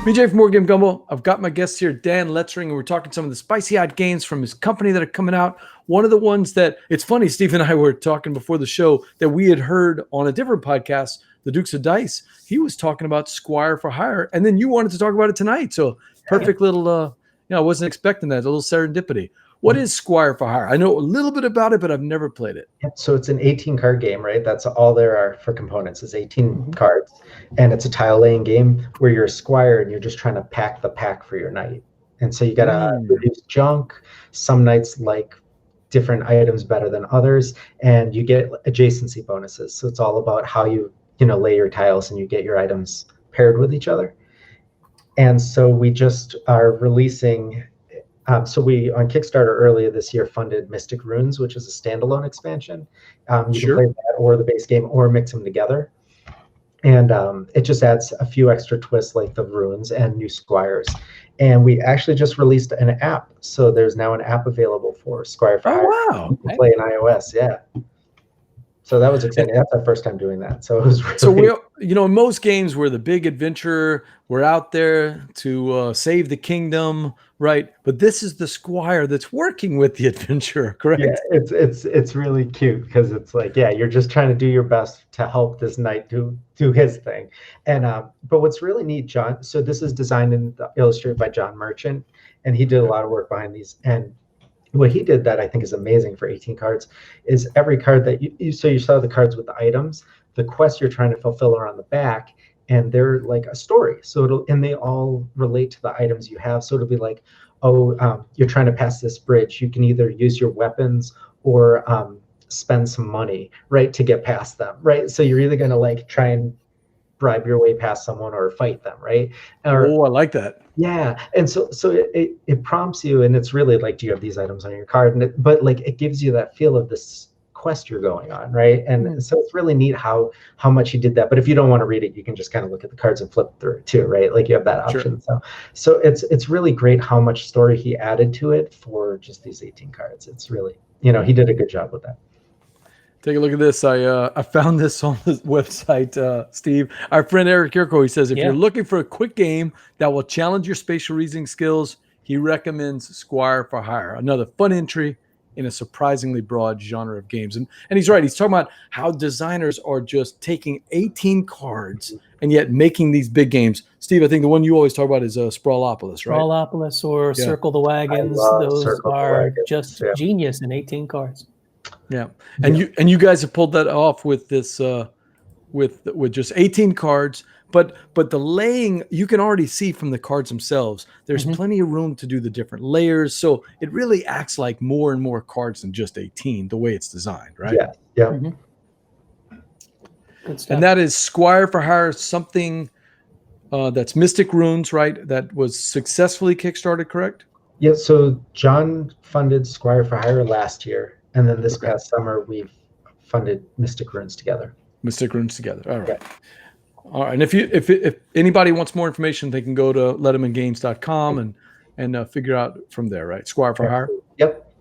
BJ from Game Gumbo. I've got my guest here, Dan Letzring, and we're talking some of the spicy hot games from his company that are coming out. One of the ones that, it's funny, Steve and I were talking before the show that we had heard on a different podcast, The Dukes of Dice. He was talking about Squire For Hire, and then you wanted to talk about it tonight. So perfect little, I wasn't expecting that, a little serendipity. What is Squire For Hire? I know a little bit about it, but I've never played it. So it's an 18-card game, right? That's all there are for components is 18 cards. And it's a tile-laying game where you're a squire and you're just trying to pack the pack for your knight. And so you got to reduce junk. Some knights like different items better than others, and you get adjacency bonuses. So it's all about how you lay your tiles and you get your items paired with each other. And so we just are releasing... so we, on Kickstarter earlier this year, funded Mystic Runes, which is a standalone expansion. You can play that or the base game or mix them together. And it just adds a few extra twists like the runes and new squires. And we actually just released an app. So there's now an app available for Squire For Hire. Oh, wow. You can play in iOS, yeah. So that was exciting. That's our first time doing that. So it was really... So we, in most games, we're the big adventurer. We're out there to save the kingdom, right? But this is the squire that's working with the adventurer, correct? Yeah, it's really cute because it's like, you're just trying to do your best to help this knight do his thing. And but what's really neat, John. So this is designed and illustrated by John Merchant, and he did a lot of work behind these. And what he did that I think is amazing for 18 cards is every card that you saw the cards with the items, the quests you're trying to fulfill are on the back, and they're like a story. So they all relate to the items you have. So it'll be like, you're trying to pass this bridge. You can either use your weapons or spend some money, right, to get past them, right? So you're either going to try and bribe your way past someone or fight them, right? I like that. Yeah, and so it prompts you, and it's really like, do you have these items on your card? But it gives you that feel of this quest you're going on, right? And so it's really neat how much he did that. But if you don't want to read it, you can just kind of look at the cards and flip through it too, right? Like you have that option. Sure. So it's really great how much story he added to it for just these 18 cards. It's really, he did a good job with that. Take a look at this. I found this on the website, Steve. Our friend Eric Kirko, he says, if you're looking for a quick game that will challenge your spatial reasoning skills, he recommends Squire For Hire. Another fun entry in a surprisingly broad genre of games. And he's right. He's talking about how designers are just taking 18 cards and yet making these big games. Steve, I think the one you always talk about is Sprawlopolis, right? Sprawlopolis or Circle the Wagons. Those are just genius in 18 cards. Yeah, and you guys have pulled that off with this, with just 18 cards. But the laying, you can already see from the cards themselves, there's plenty of room to do the different layers. So it really acts like more and more cards than just 18, the way it's designed, right? Yeah. Good stuff. And that is Squire For Hire, something that's Mystic Runes, right? That was successfully Kickstarted, correct? Yeah, so John funded Squire For Hire last year. And then this past summer, we've funded Mystic Runes together. All right. Yeah. All right. And if anybody wants more information, they can go to letimangames.com and figure out from there, right? Squire For Hire. Yep.